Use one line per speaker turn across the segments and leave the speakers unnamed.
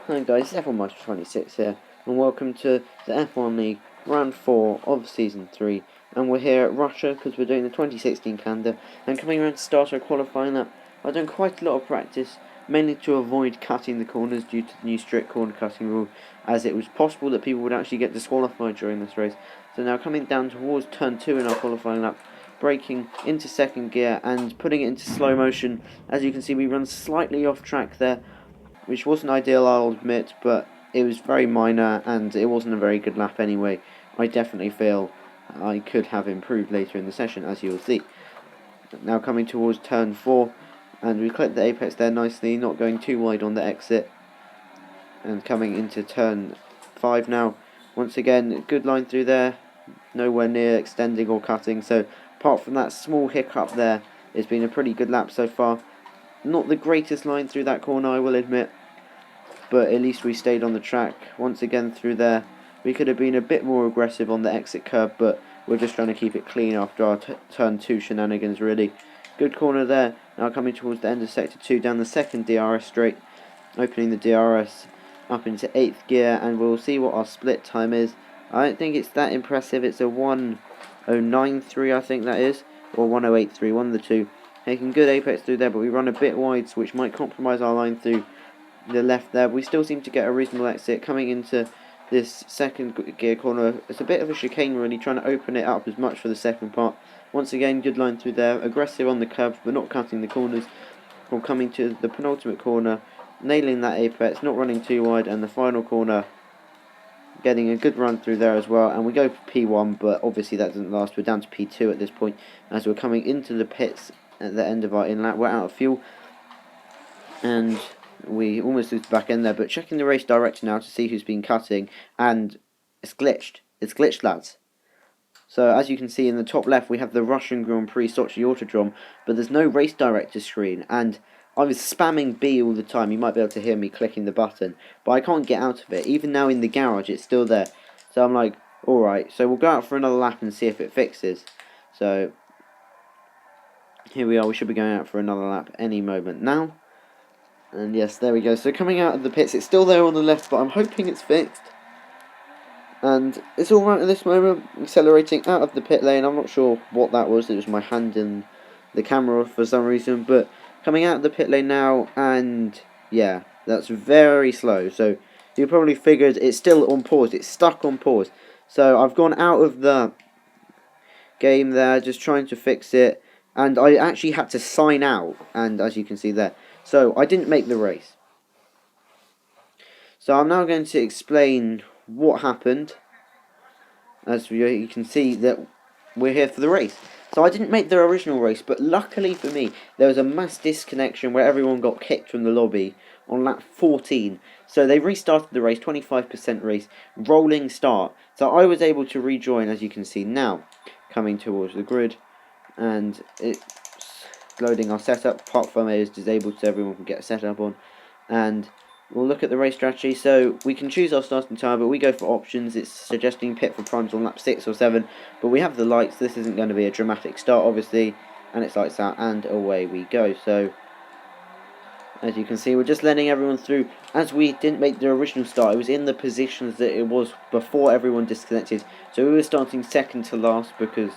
Hi guys, F1Michael26 here, and welcome to the F1 League Round 4 of Season 3, and we're here at Russia because we're doing the 2016 calendar, and coming around to start our qualifying lap. I've done quite a lot of practice, mainly to avoid cutting the corners due to the new strict corner cutting rule, as it was possible that people would actually get disqualified during this race. So now coming down towards turn 2 in our qualifying lap, braking into second gear and putting it into slow motion. As you can see, we run slightly off track there, which wasn't ideal, I'll admit, but it was very minor and it wasn't a very good lap anyway. I definitely feel I could have improved later in the session, as you'll see. Now coming towards turn 4, and we clipped the apex there nicely, not going too wide on the exit. And coming into turn 5 now, once again, good line through there, nowhere near extending or cutting, so apart from that small hiccup there, it's been a pretty good lap so far. Not the greatest line through that corner, I will admit, but at least we stayed on the track. Once again through there, we could have been a bit more aggressive on the exit curb, but we're just trying to keep it clean after our turn 2 shenanigans, really. Good corner there. Now coming towards the end of sector 2 down the second DRS straight, opening the DRS up into 8th gear, and we'll see what our split time is. I don't think it's that impressive. It's a 1:09.3, I think that is, or 1:08.3, one of the two. Making good apex through there, but we run a bit wide, which might compromise our line through the left there. We still seem to get a reasonable exit. Coming into this second gear corner, it's a bit of a chicane really, trying to open it up as much for the second part. Once again, good line through there, aggressive on the curbs, but not cutting the corners. From coming to the penultimate corner, nailing that apex, not running too wide, and the final corner, getting a good run through there as well, and we go for P1, but obviously that doesn't last. We're down to P2 at this point, as we're coming into the pits at the end of our in-lap. We're out of fuel, and we almost lose the back end there, but checking the race director now to see who's been cutting, and it's glitched. It's glitched, lads. So as you can see in the top left, we have the Russian Grand Prix Sochi Autodrome, but there's no race director screen, and I was spamming B all the time. You might be able to hear me clicking the button, but I can't get out of it. Even now in the garage, it's still there. So I'm like, alright, so we'll go out for another lap and see if it fixes. So here we are, we should be going out for another lap any moment now. And yes, there we go. So coming out of the pits, it's still there on the left, but I'm hoping it's fixed. And it's alright at this moment, accelerating out of the pit lane. I'm not sure what that was. It was my hand in the camera for some reason, but coming out of the pit lane now, and yeah, that's very slow. So you probably figured it's still on pause. It's stuck on pause. So I've gone out of the game there, just trying to fix it, and I actually had to sign out, and as you can see there, so I didn't make the race. So I'm now going to explain what happened. As you can see that we're here for the race. So I didn't make the original race, but luckily for me, there was a mass disconnection where everyone got kicked from the lobby on lap 14. So they restarted the race, 25% race, rolling start. So I was able to rejoin, as you can see now, coming towards the grid, and it's loading our setup. Part from it is disabled so everyone can get a setup on, and we'll look at the race strategy. So we can choose our starting time, but we go for options. It's suggesting pit for primes on lap 6 or 7, but we have the lights. This isn't going to be a dramatic start, obviously, and it's lights out, and away we go. So as you can see, we're just letting everyone through. As we didn't make the original start, it was in the positions that it was before everyone disconnected. So we were starting second to last because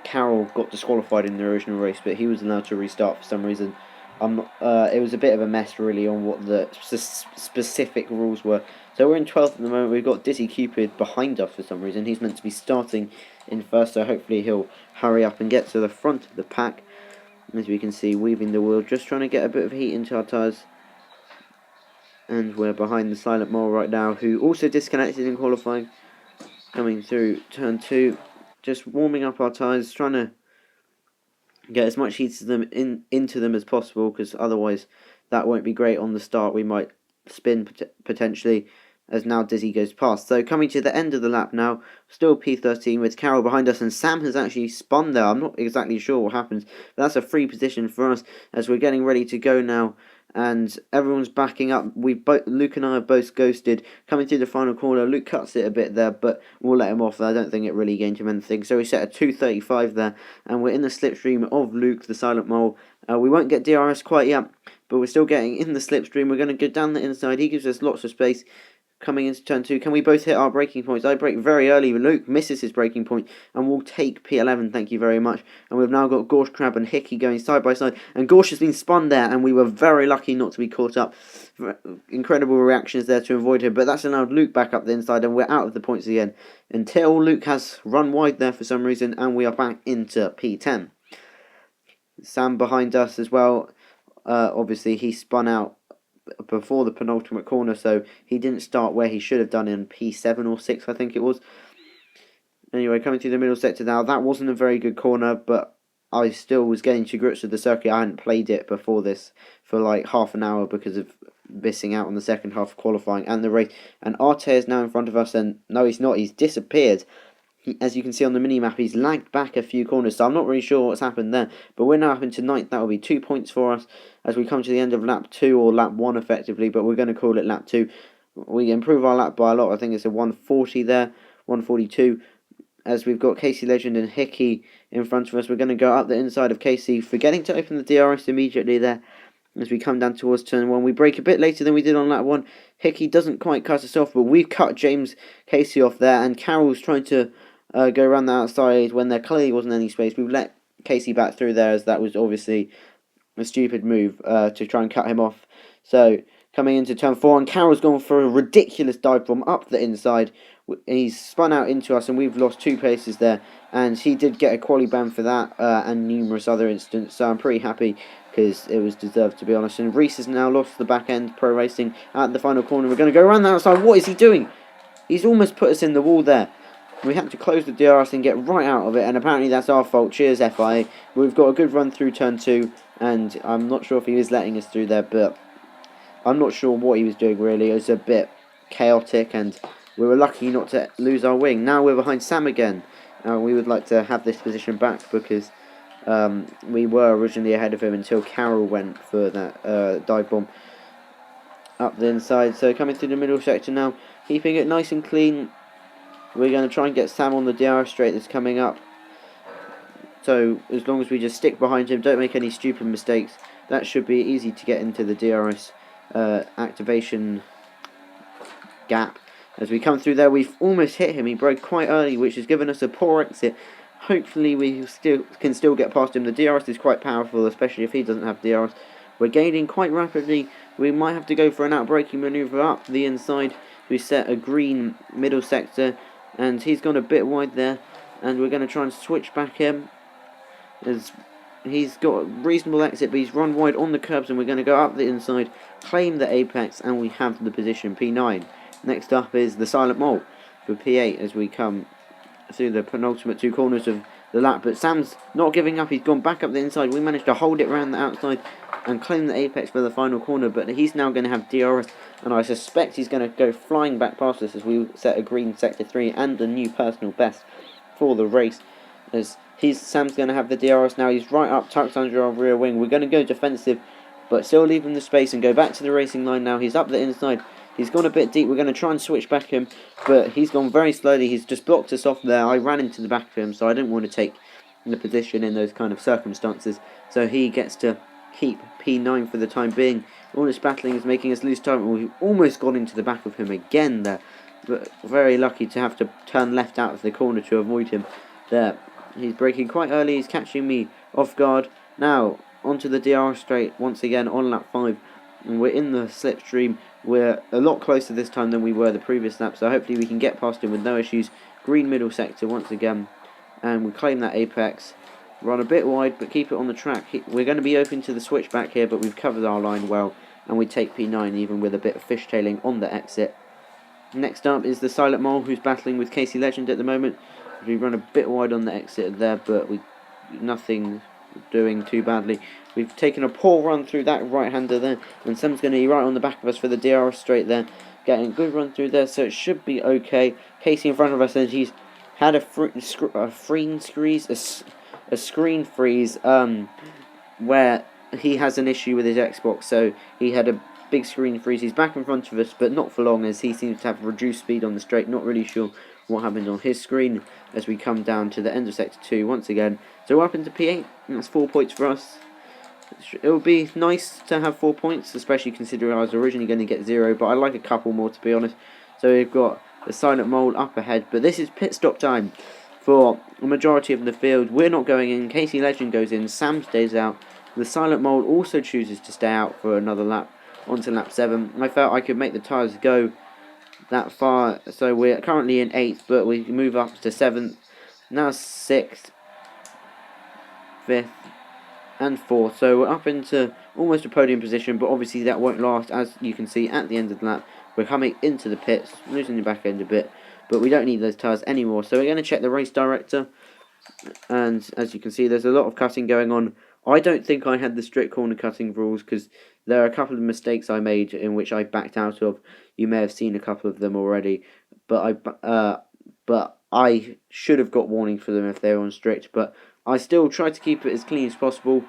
Carroll got disqualified in the original race, but he was allowed to restart for some reason. It was a bit of a mess really on what the specific rules were. So we're in 12th at the moment. We've got Dizzy Cupid behind us for some reason. He's meant to be starting in first, so hopefully he'll hurry up and get to the front of the pack. As we can see, weaving the wheel, just trying to get a bit of heat into our tyres. And we're behind the Silent Mole right now, who also disconnected in qualifying. Coming through turn 2, just warming up our tyres, trying to get as much heat to them into them as possible, because otherwise that won't be great on the start. We might spin potentially, as now Dizzy goes past. So coming to the end of the lap now, still P13 with Carroll behind us, and Sam has actually spun there. I'm not exactly sure what happens, but that's a free position for us as we're getting ready to go now and everyone's backing up. Luke and I have both ghosted. Coming through the final corner, Luke cuts it a bit there, but we'll let him off. I don't think it really gained him anything. So we set a 2:35 there, and we're in the slipstream of Luke, the Silent Mole. We won't get DRS quite yet, but we're still getting in the slipstream. We're going to go down the inside. He gives us lots of space. Coming into turn 2, can we both hit our braking points? I brake very early. Luke misses his braking point, and we'll take P11, thank you very much. And we've now got Gorsh, Crab and Hickey going side by side, and Gorsh has been spun there, and we were very lucky not to be caught up. Incredible reactions there to avoid him, but that's allowed Luke back up the inside, and we're out of the points again, until Luke has run wide there for some reason, and we are back into P10. Sam behind us as well. Obviously he spun out before the penultimate corner, so he didn't start where he should have done in P7 or 6, I think it was. Anyway, coming through the middle sector now, that wasn't a very good corner, but I still was getting to grips with the circuit. I hadn't played it before this for like half an hour because of missing out on the second half of qualifying and the race. And Arte is now in front of us, and no, he's not, he's disappeared. As you can see on the mini-map, he's lagged back a few corners, so I'm not really sure what's happened there. But we're now up into 9th. That will be 2 points for us as we come to the end of lap 2, or lap 1 effectively, but we're going to call it lap 2. We improve our lap by a lot. I think it's a 140 there, 142. As we've got Casey Legend and Hickey in front of us, we're going to go up the inside of Casey, forgetting to open the DRS immediately there. As we come down towards turn 1, we brake a bit later than we did on lap 1. Hickey doesn't quite cut us off, but we've cut James Casey off there, and Carroll's trying to go around the outside when there clearly wasn't any space. We've let Casey back through there, as that was obviously a stupid move to try and cut him off. So coming into turn 4, and Carroll's gone for a ridiculous dive bomb up the inside. He's spun out into us, and we've lost 2 places there, and he did get a quali ban for that and numerous other incidents, so I'm pretty happy because it was deserved, to be honest. And Reese has now lost the back end Pro Racing at the final corner. We're going to go around the outside. What is he doing? He's almost put us in the wall there. We had to close the DRS and get right out of it, and apparently that's our fault. Cheers, FIA. We've got a good run through turn 2, and I'm not sure if he was letting us through there, but I'm not sure what he was doing really. It was a bit chaotic, and we were lucky not to lose our wing. Now we're behind Sam again. We would like to have this position back because we were originally ahead of him until Carroll went for that dive bomb up the inside. So coming through the middle sector now, keeping it nice and clean. We're going to try and get Sam on the DRS straight that's coming up. So as long as we just stick behind him, don't make any stupid mistakes, that should be easy to get into the DRS activation gap. As we come through there, we've almost hit him. He broke quite early, which has given us a poor exit. Hopefully we can still get past him. The DRS is quite powerful, especially if he doesn't have DRS. We're gaining quite rapidly. We might have to go for an outbraking manoeuvre up the inside. We set a green middle sector, and he's gone a bit wide there, and we're going to try and switch back him, as he's got a reasonable exit, but he's run wide on the curbs, and we're going to go up the inside, claim the apex, and we have the position P9. Next up is the Silent Mole for P8 as we come through the penultimate 2 corners of the lap, but Sam's not giving up. He's gone back up the inside. We managed to hold it around the outside and claim the apex for the final corner, but he's now going to have DRS, and I suspect he's going to go flying back past us as we set a green sector 3 and a new personal best for the race. As Sam's going to have the DRS now. He's right up, tucked under our rear wing. We're going to go defensive, but still leaving the space and go back to the racing line now. He's up the inside. He's gone a bit deep. We're going to try and switch back him, but he's gone very slowly. He's just blocked us off there. I ran into the back of him, so I didn't want to take the position in those kind of circumstances. So he gets to keep P9 for the time being. All this battling is making us lose time. We've almost got into the back of him again there, but very lucky to have to turn left out of the corner to avoid him there. He's braking quite early. He's catching me off guard. Now onto the DRS straight once again on lap 5, and we're in the slipstream. We're a lot closer this time than we were the previous lap, so hopefully we can get past him with no issues. Green middle sector once again, and we claim that apex. Run a bit wide, but keep it on the track. We're going to be open to the switch back here, but we've covered our line well, and we take P9 even with a bit of fishtailing on the exit. Next up is the Silent Mole, who's battling with Casey Legend at the moment. We run a bit wide on the exit there, but nothing doing too badly. We've taken a poor run through that right-hander there, and Sam's going to be right on the back of us for the DRS straight there. Getting a good run through there, so it should be okay. Casey in front of us, and he's had a screen freeze, where he has an issue with his Xbox, so he had a big screen freeze. He's back in front of us, but not for long, as he seems to have reduced speed on the straight. Not really sure what happened on his screen as we come down to the end of Sector 2 once again. So we're up into P8, and that's 4 points for us. It would be nice to have 4 points, especially considering I was originally going to get 0, but I like a couple more, to be honest. So we've got the Silent Mole up ahead, but this is pit stop time for a majority of the field. We're not going in, Casey Legend goes in, Sam stays out. The Silent Mole also chooses to stay out for another lap, onto lap 7. I felt I could make the tyres go that far, so we're currently in 8th, but we move up to 7th, now 6th, 5th, and 4th, so we're up into almost a podium position, but obviously that won't last. As you can see at the end of the lap, we're coming into the pits, losing the back end a bit, but we don't need those tyres anymore. So we're going to check the race director, and as you can see, there's a lot of cutting going on. I don't think I had the strict corner cutting rules, because there are a couple of mistakes I made in which I backed out of. You may have seen a couple of them already, but I should have got warning for them if they were on strict, but I still try to keep it as clean as possible,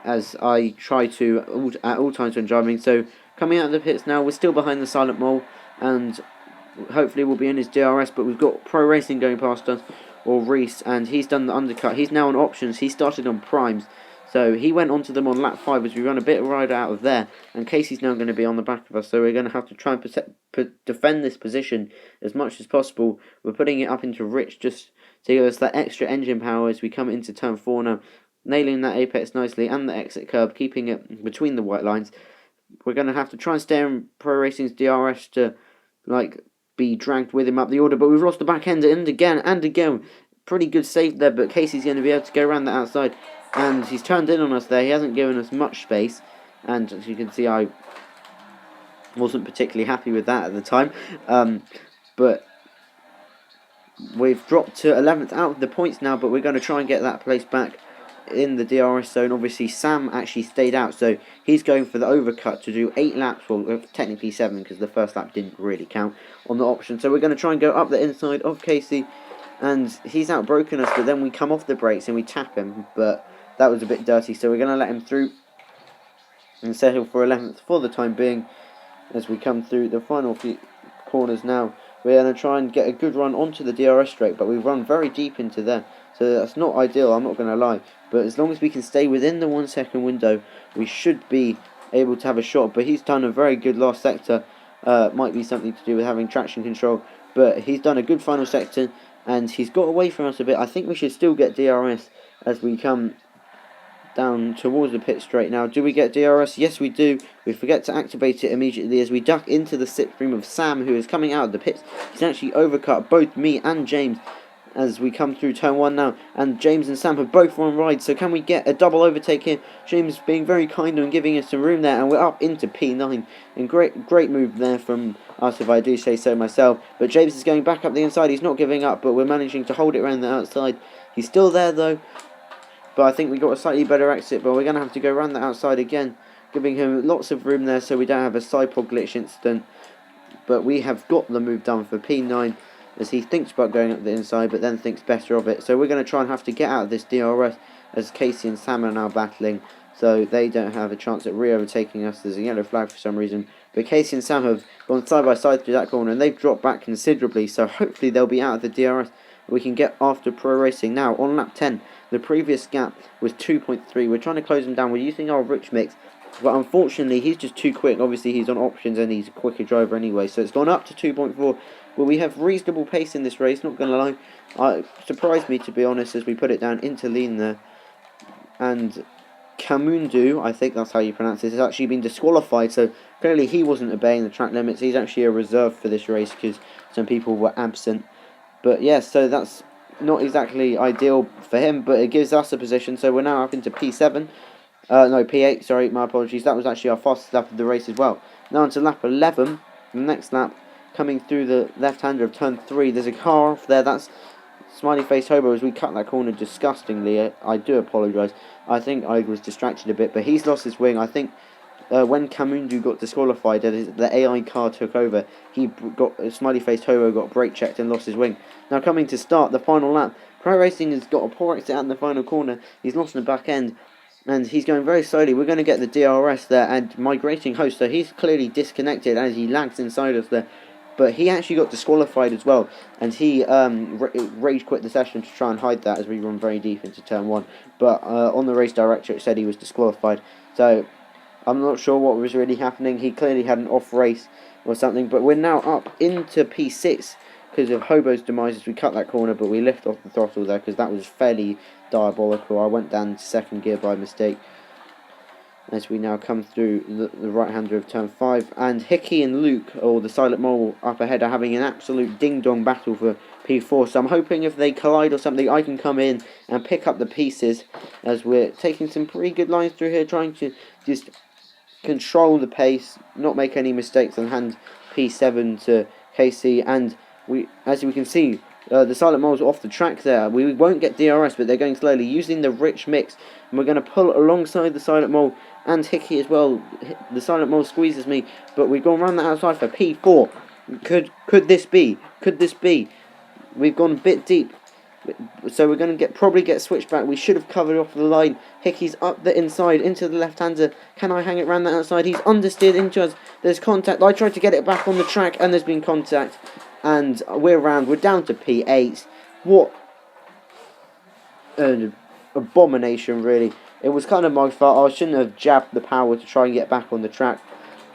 as I try to at all times when driving. So coming out of the pits now, we're still behind the Silent Mole, and hopefully we'll be in his DRS, but we've got Pro Racing going past us, or Reese, and he's done the undercut. He's now on options. He started on primes, so he went onto them on lap 5 as we run a bit of ride out of there, and Casey's now going to be on the back of us, so we're going to have to try and defend this position as much as possible. We're putting it up into Rich just to give us that extra engine power as we come into turn 4 now, nailing that apex nicely and the exit curb, keeping it between the white lines. We're going to have to try and stay in Pro Racing's DRS to be dragged with him up the order, but we've lost the back end and again. Pretty good save there, but Casey's going to be able to go around the outside, and he's turned in on us there. He hasn't given us much space, and as you can see, I wasn't particularly happy with that at the time, but we've dropped to 11th out of the points now, but we're going to try and get that place back in the DRS zone. Obviously Sam actually stayed out, so he's going for the overcut to do 8 laps, well technically 7 because the first lap didn't really count on the option. So we're going to try and go up the inside of Casey, and he's outbroken us, but then we come off the brakes and we tap him, but that was a bit dirty, so we're going to let him through and settle for 11th for the time being. As we come through the final few corners now, we're going to try and get a good run onto the DRS straight, but we've run very deep into there, so that's not ideal, I'm not going to lie. But as long as we can stay within the 1 second window, we should be able to have a shot. But he's done a very good last sector. Might be something to do with having traction control, but he's done a good final sector, and he's got away from us a bit. I think we should still get DRS as we come down towards the pit straight now. Do we get DRS? Yes, we do. We forget to activate it immediately as we duck into the slipstream of Sam, who is coming out of the pits. He's actually overcut both me and James as we come through turn 1 now, and James and Sam have both run rides, so can we get a double overtake here? James being very kind and giving us some room there, and we're up into P9, and great move there from us, if I do say so myself. But James is going back up the inside. He's not giving up, but we're managing to hold it around the outside. He's still there though, but I think we got a slightly better exit, but we're going to have to go around the outside again, giving him lots of room there so we don't have a side pod glitch incident. But we have got the move done for P9, as he thinks about going up the inside, but then thinks better of it. So we're going to try and have to get out of this DRS, as Casey and Sam are now battling, so they don't have a chance at re-overtaking us. There's a yellow flag for some reason, but Casey and Sam have gone side by side through that corner, and they've dropped back considerably, so hopefully they'll be out of the DRS. We can get after Pro Racing. Now, on lap 10, the previous gap was 2.3. We're trying to close him down. We're using our rich mix, but unfortunately, he's just too quick. Obviously, he's on options, and he's a quicker driver anyway, so it's gone up to 2.4. Well, we have reasonable pace in this race, not going to lie. It surprised me, to be honest, as we put it down into lean there. And Kamundu, I think that's how you pronounce it, has actually been disqualified, so clearly he wasn't obeying the track limits. He's actually a reserve for this race because some people were absent. But yeah, so that's not exactly ideal for him, but it gives us a position, so we're now up into P7. No, P8, sorry, my apologies. That was actually our fastest lap of the race as well. Now onto lap 11, the next lap, coming through the left-hander of turn 3. There's a car off there. That's Smiley Face Hobo as we cut that corner disgustingly. I do apologise. I think I was distracted a bit, but he's lost his wing. I think when Kamundu got disqualified, the AI car took over. Smiley Face Hobo got brake checked and lost his wing. Now coming to start the final lap, Pro Racing has got a poor exit out in the final corner. He's lost in the back end. and he's going very slowly. We're going to get the DRS there and migrating host, so he's clearly disconnected as he lags inside us there. But he actually got disqualified as well, and he rage quit the session to try and hide that as we run very deep into turn 1. But on the race director it said he was disqualified, so I'm not sure what was really happening. He clearly had an off race or something, but we're now up into P6 because of Hobo's demise as we cut that corner, but we lift off the throttle there because that was fairly diabolical. I went down to second gear by mistake as we now come through the right-hander of turn 5, and Hickey and Luke, or the Silent Mole up ahead, are having an absolute ding-dong battle for P4, so I'm hoping if they collide or something I can come in and pick up the pieces as we're taking some pretty good lines through here, trying to just control the pace, not make any mistakes, and hand P7 to KC. And we, as we can see, the Silent Mole's off the track there. We won't get DRS, but they're going slowly using the rich mix, and we're going to pull alongside the Silent Mole and Hickey as well. The Silent Mole squeezes me, but we've gone round the outside for P4. Could this be? Could this be? We've gone a bit deep, so we're going to probably get switched back. We should have covered off the line. Hickey's up the inside into the left-hander. Can I hang it round the outside? He's understeered into us. There's contact. I tried to get it back on the track, and there's been contact. And we're around. We're down to P8. What an abomination, really. It was kind of my fault. I shouldn't have jabbed the power to try and get back on the track.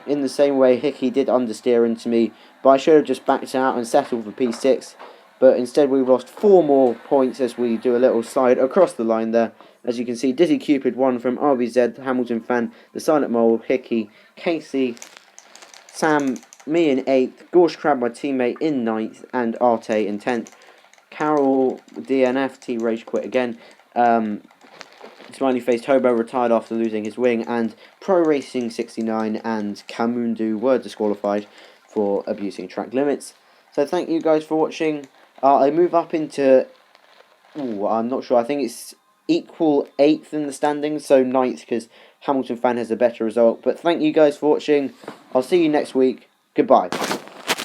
In the same way, Hickey did understeer into me, but I should have just backed out and settled for P6. But instead we've lost 4 more points as we do a little slide across the line there. As you can see, Dizzy Cupid won from RBZ, Hamilton Fan, the Silent Mole, Hickey, Casey, Sam, me in 8th, Gorsh Crab, my teammate, in 9th, and Arte in 10th. Carol, DNF, T-Rage quit again. Smiley Faced Hobo retired after losing his wing, and Pro Racing 69 and Kamundu were disqualified for abusing track limits. So thank you guys for watching. I move up into, I'm not sure, I think it's equal 8th in the standings, so 9th because Hamilton Fan has a better result. But thank you guys for watching. I'll see you next week. Goodbye.